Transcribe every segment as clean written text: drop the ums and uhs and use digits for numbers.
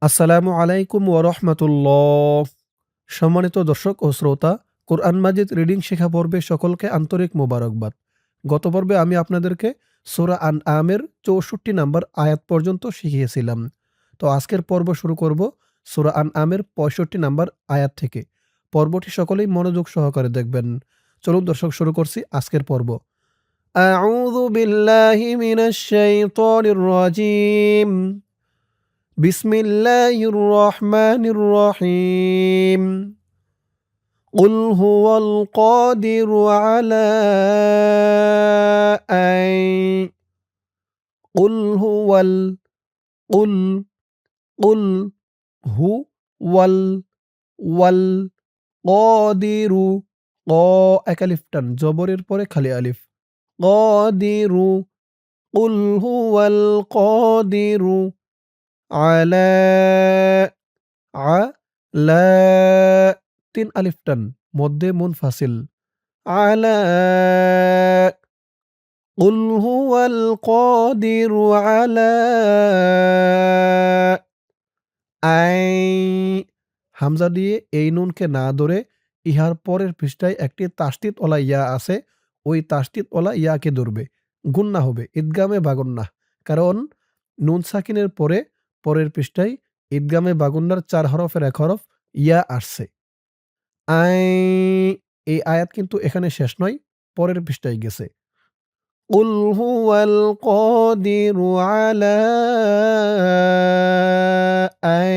আসসালামু আলাইকুম ওয়া রাহমাতুল্লাহ। সম্মানিত দর্শক ও শ্রোতা, কোরআন মাজিদ রিডিং শেখা পর্বে সকলকে আন্তরিক মোবারকবাদ। গত পর্বে আমি আপনাদেরকে সূরা আনআমের ৬৪ নাম্বার আয়াত পর্যন্ত শিখিয়েছিলাম। তো আজকের পর্ব শুরু করব সূরা আনআমের ৬৫ নাম্বার আয়াত থেকে। পর্বটি সকলেই মনোযোগ সহকারে দেখবেন। চলুন দর্শক শুরু করছি আজকের পর্ব। আউযু বিল্লাহি মিনাশ শাইতানির রাজীম। বিসমিল্লাহির রহমানির রহিম। قل هو القادر على أن قل هو ال قل قل هو القادر ক এক আলিফ টান জবরের পরে খালি আলিফ قادر قل هو القادر على লা ৩ আলিফ টান মধ্যে মুনফাসিল আলা قل هو القادر على أن হামজা দিয়ে এই নুনকে না ধরে ইহার পরের পৃষ্ঠায় একটি তাসদিদ ওয়ালা ইয়া আছে, ওই তাসদিদ ওয়ালা ইয়াকে ধরবে। গুন্না হবে ইদগামে বাগুন্নাহ। কারণ নুন সাকিনের পরে পরের পৃষ্ঠায় ইদগামে বাগুন্নার ৪ হরফের ১ হরফ ইয়া আসছে। আই এই আয়াত কিন্তু এখানে শেষ নয়, পরের পৃষ্ঠায় গেছে। قُلْ هُوَ الْقَادِرُ عَلَىٰ أَن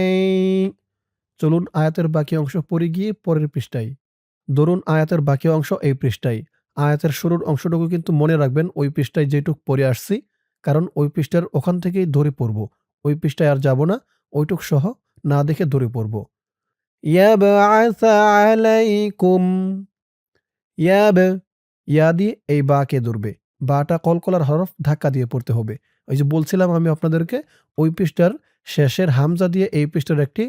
চলুন আয়াতের বাকি অংশ পড়ে গিয়ে পরের পৃষ্ঠায়। ধরুন আয়াতের বাকি অংশ এই পৃষ্ঠায়। আয়াতের শুরুর অংশটুকু কিন্তু মনে রাখবেন ওই পৃষ্ঠায় যেটুক পড়ে আসছি, কারণ ওই পৃষ্ঠার ওখান থেকেই ধরে পড়ব। ওই পৃষ্ঠায় আর যাব না, ওইটুক সহ না দেখে ধরে পড়ব। ইয়াবআস আলাইকুম ইয়াব ইয়া দিয়ে এই বাকে ধরবে। বাটা কলকলার হরফ ধাক্কা দিয়ে পড়তে হবে। ওই যে বলছিলাম আমি আপনাদেরকে ওই পৃষ্ঠার শেষের হামজা দিয়ে এই পৃষ্ঠার একটি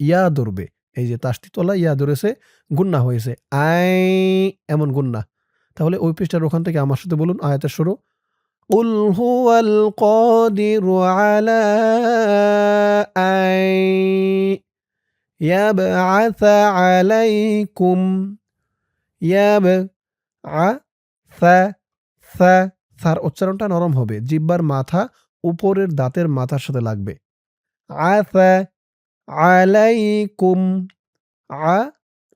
ইয়া ধরবে। এই যে তাসদিদওয়ালা ইয়া ধরেছে, গুন্না হয়েছে। আই এমন গুন্না। তাহলে ওই পৃষ্ঠার ওখান থেকে আমার সাথে বলুন আয়াতের শুরু। قُلْ هُوَ الْقَادِرُ عَلَىٰ أَن يَبْعَثَ عَلَيْكُمْ ইয়াব থা থা থার উচ্চারণটা নরম হবে। জিহ্বার মাথা উপরের দাঁতের মাথার সাথে লাগবে। আথা আলাইকুম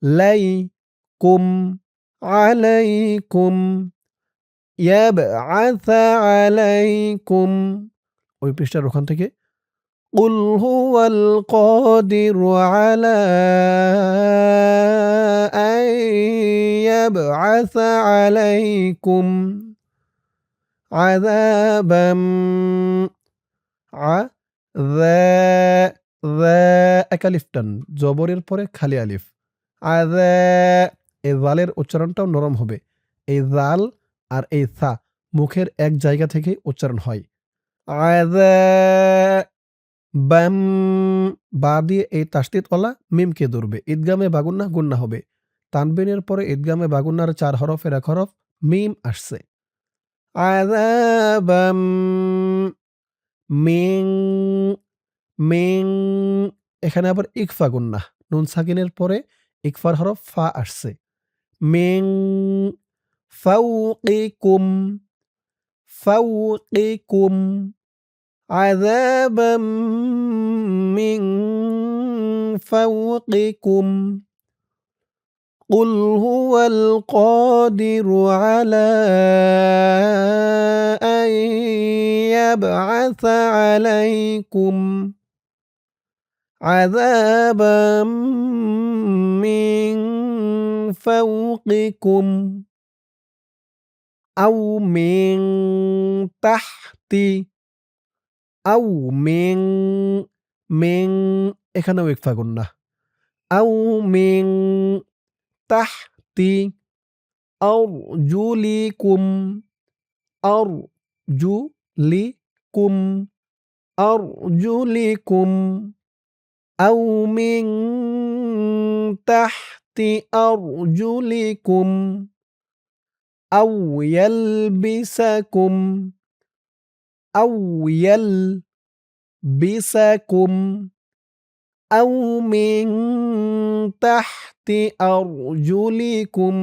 আলাইকুম আলাইকুম ইয়াবআসা আলাইকুম ওই পৃষ্ঠার ওখান থেকে قُلْ هُوَ الْقَادِرُ عَلَىٰ أَن يَبْعَثَ عَلَيْكُمْ عَذَابًا এক আলিফ টান জবরের পরে খালি আলিফ। এই জালের উচ্চারণটাও নরম হবে। এই জাল আর এই সা মুখের এক জায়গা থেকে উচ্চারণ হয়। বাম বা দিয়ে এই তাসদিদওয়ালা মিমকে ধরবে। ঈদগামে বাগুন্নাহ গুন্না হবে। তানবিনের পরে ঈদগামে বাগুন্নার ৪ হরফের ১ হরফ মিম আসছে। আযাবাম মিন মিন এখানে আবার ইকফা গুন্নাহ। নুন সাকিনের পরে ইকফার হরফ ফা আসছে। মিন ফাওকিকুম ফাওকিকুম عذابا من فوقكم قل هو القادر على أن يبعث عليكم عذابا من فوقكم أو من تحت আউ মিং মিং এখানেও ইকফা গুন্নাহ। আউ মিং তাহতি আরজুলিকুম আরজুলিকুম আরজুলিকুম আউ মিং তাহতি আরজুলিকুম আউ ইয়ালবিসাকুম আউ ইয়ালবিসাকুম আও মিন তাহতি আরজুলিকুম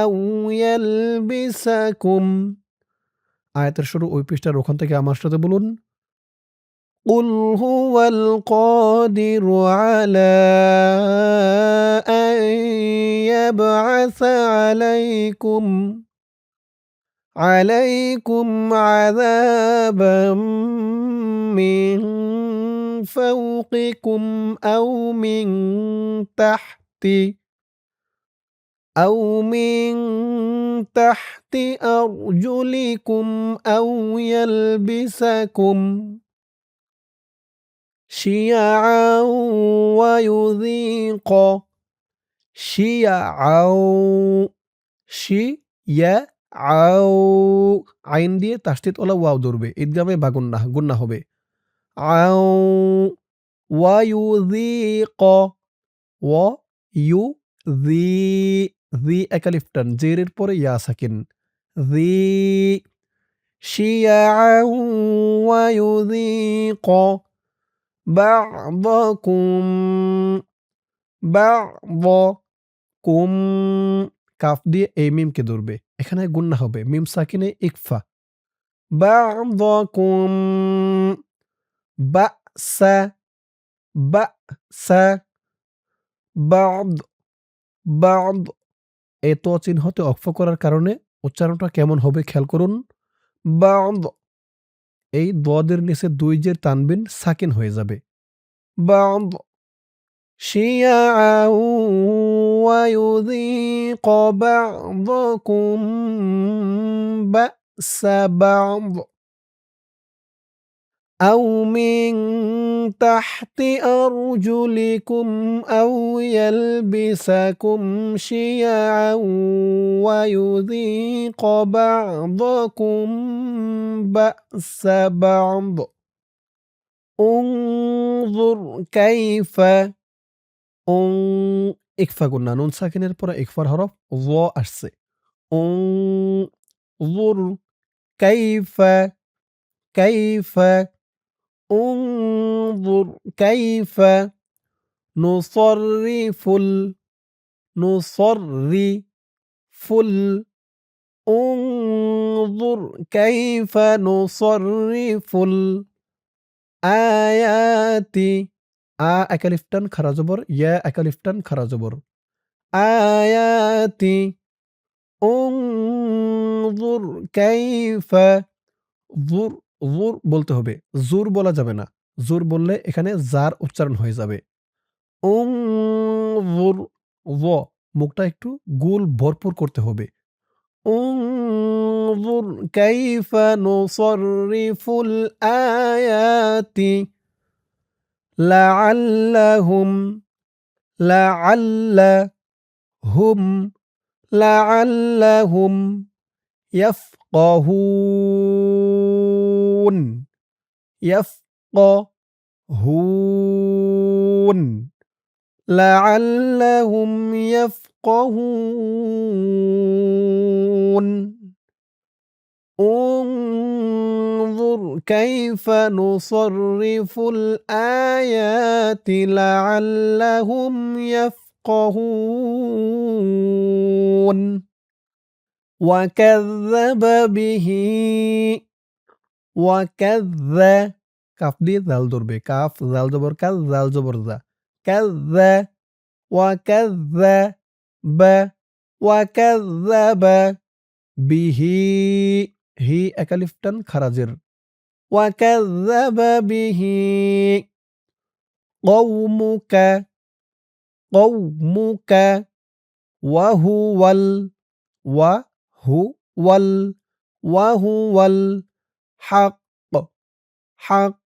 আও ইয়ালবিসাকুম। আয়াতের শুরু ওই পৃষ্ঠার ওখান থেকে আমার সাথে বলুন। قل هو القادر على أن يبعث عليكم عذابا من فوقكم أو من تحت أرجلكم أو يلبسكم شيعا ويذيق شيعا শিয়াআও আইন দিয়ে তাসদীদ ওয়ালা ওয়াও ধরবে। ঈদগামে বা গুন্নাহ হবে। আও ওয়ায়ুযীক ওয়ায়ুযী যী এক আলিফ টান জেরের পরে ইয়া সাকিন যী শিয়াআও ওয়ায়ুযীক বা'দাকুম বা'দাকুম কাফ দিয়ে এই মিমকে ধরবে। এখানে গুন্নাহ হবে। মিম সাকিনে ইকফা। বা'দাকুম বা'সা বা'সা বা'দ বা'দ এই ত চিহ্নতে অক্ফ করার কারণে উচ্চারণটা কেমন হবে খেয়াল করুন। বা'দ এই দদের নিচে দুই জের তানবিন সাকিন হয়ে যাবে। বা'দ শিয়াআ ওয়ায়ুযীক বা'দাকুম বা'সা বা'দ أو من تحت أرجلكم أو يلبسكم شيعا ويذيق بعضكم بأس بعض انظر كيف ইকফা গুন্না নুন সাকিনের পরে ইকফার হরফ য আসছে। انظر كيف كيف انظر كيف نصرف انظر كيف نصرف الآيات এক আলিফ টান খারা জবর ইয়া এক আলিফ টান খারা জবর আয়াতি انظر كيف জুর বলতে হবে। জুর বলা যাবে না। জুর বললে এখানে জার উচ্চারণ হয়ে যাবে। উনজুর য মুখটা একটু গোল ভরপুর করতে হবে। উনজুর কাইফা নুসাররিফুল আয়াতি লাআল্লাহুম লাআল্লাহুম লাআল্লাহুম ইয়াফকাহুন يفقهون لعلهم يفقهون انظر كيف نصرف الآيات لعلهم يفقهون وكذب به وكذب কাফ দিয়ে জাল ধরবে। কাফ জাল জবর কাজ জাল জবর জা কাযযা ওয়াকাযযাবা বিহি হি এক আলিফ টান খারাজের ওয়াকাযযাবা বিহি কওমুকা ওয়াহুওয়াল হাক্ক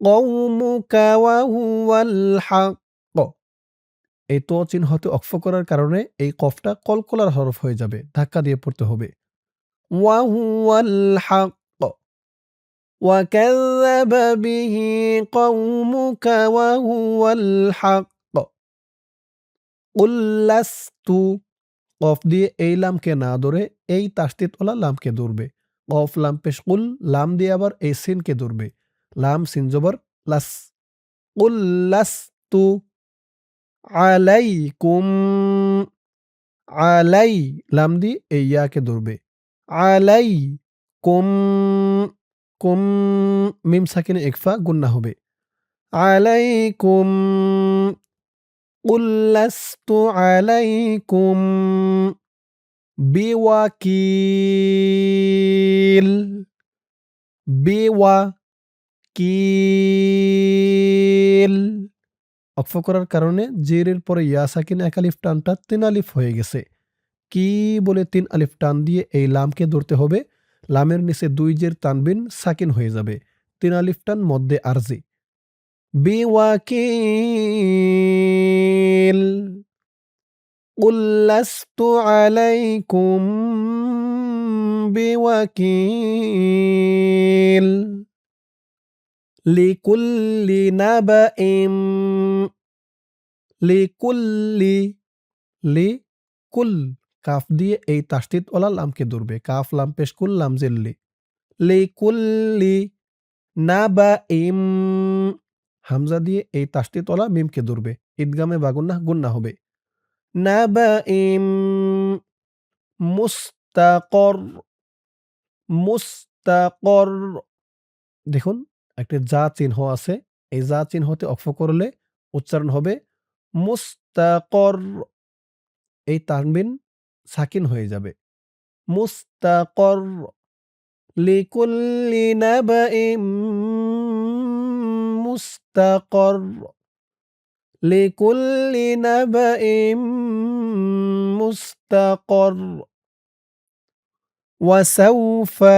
কওমুকা ওয়াহুওয়াল হাক্ক এই ত চিহ্নতে অক্ফ করার কারণে এই কফটা কলকলার হরফ হয়ে যাবে। ধাক্কা দিয়ে পড়তে হবে। ওয়াহুওয়াল হাক্ক ওয়াকাযযাবা বিহি কওমুকা ওয়াহুওয়াল হাক্ক কুল লাস্তু কফ দিয়ে এই লামকে না ধরে এই তাসদীদ ওয়ালা লামকে ধরবে। কফ লাম পেশ কুল লাম দিয়ে আবার এই সিনকে ধরবে। লাম সিন জবর লাস কুল লাস্তু আলাইকুম আলাই লাম দিয়ে এই ইয়াকে ধরবে। আলাই কুম কুম মিম সাকিনে ইকফা গুন্না হবে। আলাইকুম কুল লাস্তু আলাইকুম বিওয়াকিল বিওয়াকিল ওকফ করার কারণে জেরের পরে ইয়া সাকিনে এক আলিফ টানটা ৩ আলিফ হয়ে গেছে। কি বলে ৩ আলিফ টান দিয়ে এই লামকে ধরতে হবে। লামের নিচে ২ জের তানবিন সাকিন হয়ে যাবে। ৩ আলিফ টান মধ্যে আরজি। বিওয়াকিল কুল লাস্তু আলাইকুম বিওয়াকিল লিকুল্লি নাবাইম লিকুল্লি লিকুল কাফ দিয়ে এই তাসদিদ ওয়ালা লামকে ধরবে। কাফ লাম পেশ কুল লাম জের লি। লিকুল্লি নাবাইম হামজা দিয়ে এই তাসদিদ ওয়ালা মিমকে ধরবে। ঈদগামে বা গুন্না হবে। নাবাইম মুস্তাকর মুস্তাকর দেখুন একটা যা চিহ্ন আছে। এই যা চিহ্নতে অক্ফ করলে উচ্চারণ হবে মুস্তাকর। এই তানবিন সাকিন হয়ে যাবে। মুস্তাকর লিকুল্লি নাবাইম মুস্তাকর লিকুল্লি নাবাইম মুস্তাকর ওয়াসাউফা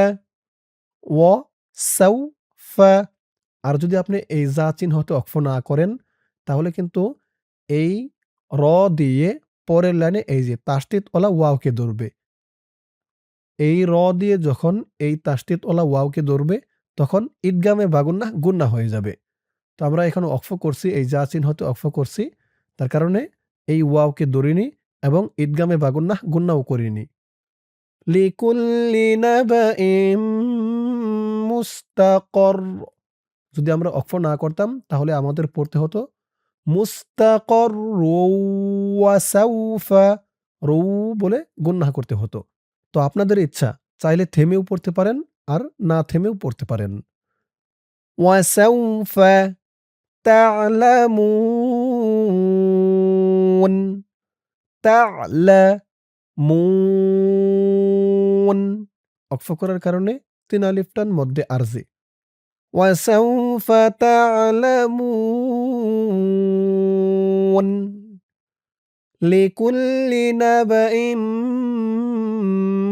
ওয়াসাউফা আর যদি আপনি এই যা চিহ্নতে অক্ফ না করেন তাহলে কিন্তু এই র দিয়ে পরের লাইনে এই যে তাসদিদ ওয়ালা ওয়াওকে ধরবে। এই র দিয়ে যখন এই তাসদিদ ওয়ালা ওয়াওকে ধরবে তখন ঈদগামে বা গুন্না হয়ে যাবে। তো আমরা এখানে অক্ফ করছি এই যা চিহ্নতে অক্ফ করছি। তার কারণে এই ওয়াওকে ধরিনি এবং ঈদগামে বা গুন্নাও করিনি। লিকুল্লি নাবাইম মুস্তাকর যদি আমরা অক্ফ না করতাম তাহলে আমাদের পড়তে হতো মুস্তাকর ওয়াসাউফা রৌ বলে গুন্না করতে হতো। তো আপনাদের ইচ্ছা চাইলে থেমেও পড়তে পারেন আর না থেমেও পড়তে পারেন। ওয়াসাউফা তা'লামুন তা'লামুন ওকফ করার কারণে ৩ আলিফ টান মধ্যে আরজি। ওয়াসাউফা তা'লামুন লিকুল্লি নাবাইম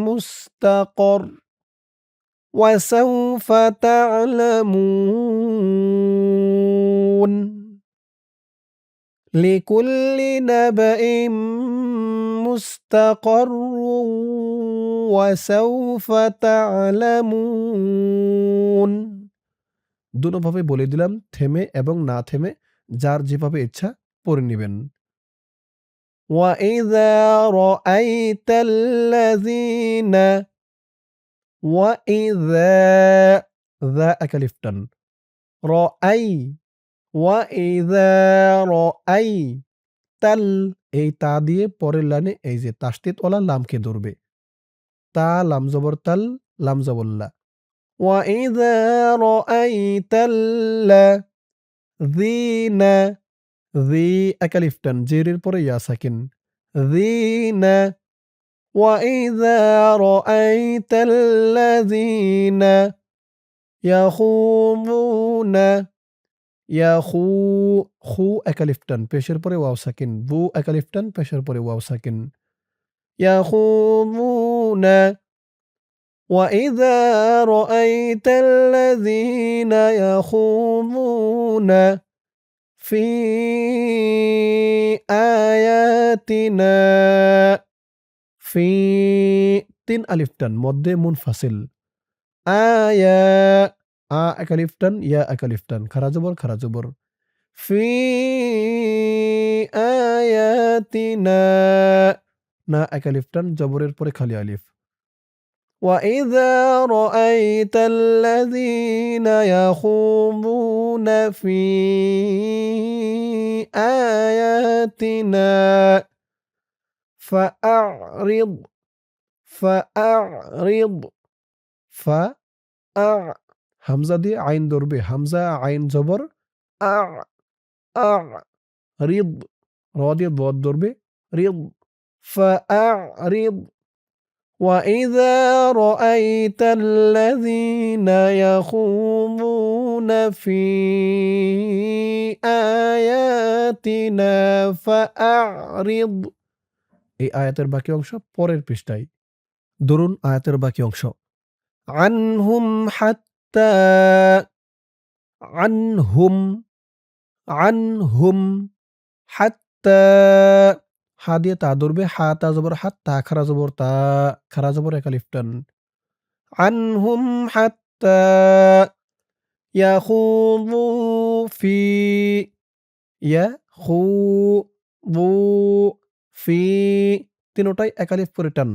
মুস্তাকর ওয়াসাউফা তা'লামুন লিকুল্লি নাবাইম মুস্তাকর ওয়াসাউফা তা'লামুন দুটোভাবে বলে দিলাম থেমে এবং না থেমে যার যেভাবে ইচ্ছা পড়ে নেবেন। وَإِذَا رَأَيْتَ الَّذِينَ وَإِذَا ذا এক আলিফ টান রআই وَإِذَا رَأَيْتَ এই তা দিয়ে পরের লাইনে এই যে তাসদিদ ওয়ালা লামকে ধরবে। তা লাম জবর তাল লাম জবর লা। وَإِذَا رَأَيْتَ الَّذِينَ ذি এক আলিফ টান জেরের পরে ইয়া সাকিন যিন وَإِذَا رَأَيْتَ الَّذِينَ يَخُوضُونَ ইয়াখু খু এক আলিফ টান পেশের পরে ওয়াও সাকিন বু এক আলিফ টান পেশের পরে ওয়াও সাকিন يَخُوضُونَ وَإِذَا رَأَيْتَ الَّذِينَ يَخُوضُونَ في آياتنا في ৩ আলিফ টান মধ্যে মুনফাসিল আয়া আ এক আলিফ টান ইয়া এক আলিফ টান খারা জবর ফি আয়াতিনা না এক আলিফ টান জবরের পরে খালি আলিফ وَإِذَا رَأَيْتَ الَّذِينَ يَخُوضُونَ في آياتنا فأعرض فأعرض হামজা দিয়ে আইন ধরবে। হামজা আইন জবর আ আ রিদ র দিয়ে দদ ধরবে রিদ فأعرض وإذا رأيت الذين يخوضون في آياتنا فأعرض এই আয়াতের বাকি অংশ পরের পৃষ্ঠায়। ধরুন আয়াতের বাকি অংশ আনহুম হাত্তা আনহুম আনহুম হাত্তা হা দিয়ে তা ধরবে হা তা জবর হাত তা খারা জবর তা খারা জবর এক আলিফ টান আনহুম হাত্তা ইয়াখুযু ফি ইয়াখুযু ফি তিনটাই এক আলিফ করে টান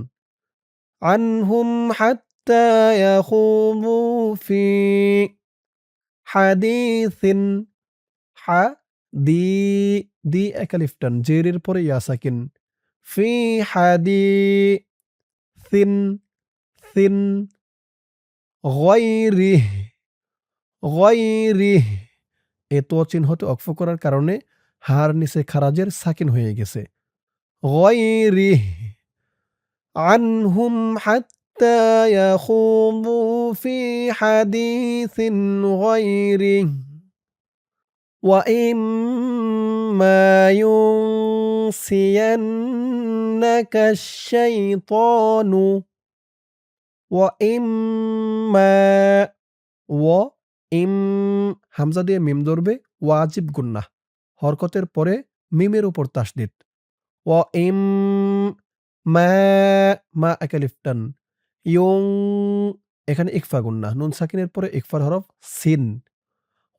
আনহুম হাত্তা ইয়াখুযু ফি হাদিসিন হা দি দি এক আলিফ টান জেরের পরে ইয়া সাকিন ফি হাদি সিন সিন গয়রিহ গয়রিহ এ তো চিহ্নতে অক্ফ করার কারণে হার নিচে খারাজের সাকিন হয়ে গেছে গয়রিহ আনহুম হাত্তা ইয়াখুযু ফি হাদিসিন গয়রিহ وإما ينسينك الشيطان وإما ইম হামজা দিয়ে মিম ধরবে ওয়াজিব গুন্নাহ হরকতের পরে মিমের উপর তাসদিদ ইম মা মা একালিফ টান ইয়ং এখানে ইকফা গুন্নাহ নুন সাকিনের পরে ইকফার হরফ সিন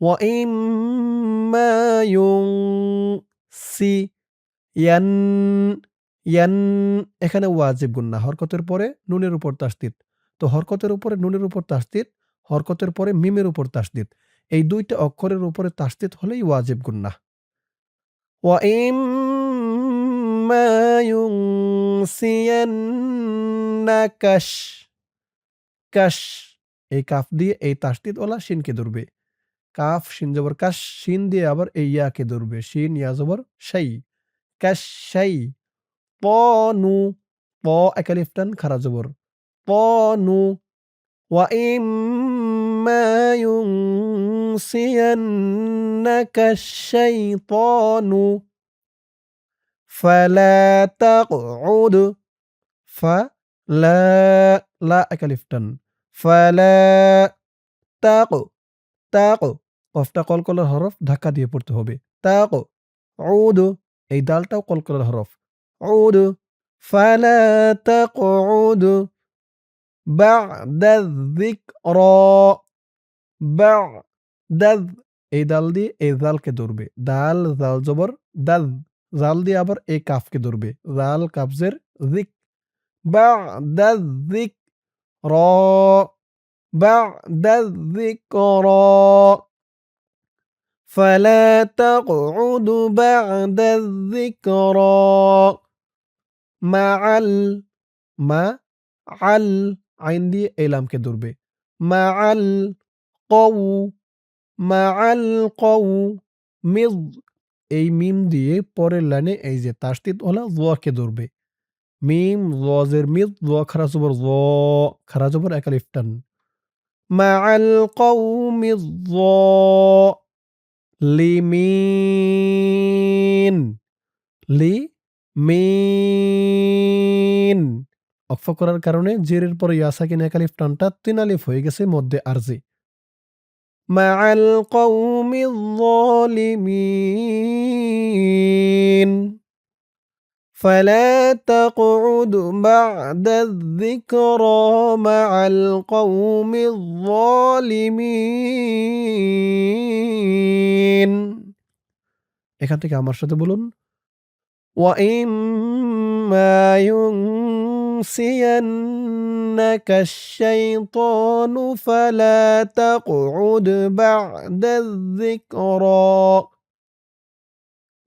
وإما ينسين ইয়ান এখানে ওয়াজিব গুন্নাহ হরকতের পরে নুনের উপর তাসদিদ তো হরকতের উপরে নুনের উপর তাসদিদ হরকতের পরে মিমের উপর তাসদিদ এই দুইটা অক্ষরের উপরে তাসদিদ হলেই ওয়াজিব গুন্নাহ وإما ينسينك কাশ এই কাফ দিয়ে এই তাসদিদ ওলা শিনকে ধরবে কাফ শিন জবর কাশ শিন দিয়ে আবার এই ইয়াকে ধরবে শিন ইয়া জবর শাই কাশ শাই পনু প একালিফ টান খারা জবর পনু ওয়া ইম্মা ইউনসিয়ান্নাকা শাইতানু ফালা তাকউদ ফালা লা একালিফ টান ফালা তাকউ তাকো কফটা কলকলার হরফ ধাক্কা দিয়ে পড়তে হবে তাকো উদু এই দালটাও কলকলার হরফ উদু ফালা তাকউদু বা'দা যিকরা বা'দা এই দাল দিয়ে এই জালকে ধরবে দাল জাল জবর দাল জাল দিয়ে আবার এই কাফকে ধরবে জাল কাফজের যিক বা'দা যিকরা বা'দা যিকরা فلا تقعد بعد الذكرى مع مع আইন দিয়ে এলামকে ধরবে مع مع মিজ এই মিম দিয়ে পরের লাইনে এই যে তাসদিদ ওলা কে ধরবে মিম জের মিজ খারা জবর খারা জবর এক আলিফ টান مع القوم লিমিন লিমিন অক্ফ করার কারণে জেরের পরে ইয়া সাকিন এক আলিফ টানটা তিন আলিফ হয়ে গেছে মধ্যে আরজি মাআল কওমিয যালিমিন فلا تقعد بعد الذكرى مع القوم الظالمين এখান থেকে আমার সাথে বলুন وإما ينسينك الشيطان فلا تقعد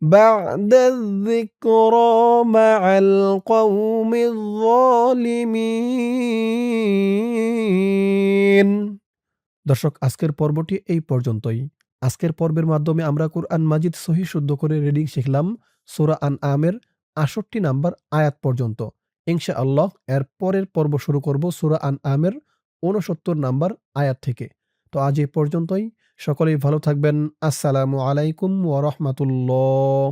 بعد الذكرى مع القوم الظالمين। দর্শক, আজকের পর্বটি এই পর্যন্তই। আজকের পর্বের মাধ্যমে আমরা কুরআন মাজিদ সহিহ শুদ্ধ করে রিডিং শিখলাম সূরা আনআমের ৬৮ নাম্বার আয়াত পর্যন্ত। ইনশাআল্লাহ এর পরের পর্ব শুরু করব সূরা আনআমের ৬৯ নাম্বার আয়াত থেকে। তো আজ এই পর্যন্তই। সকলেই ভালো থাকবেন। আসসালামু আলাইকুম ওয়া রাহমাতুল্লাহ।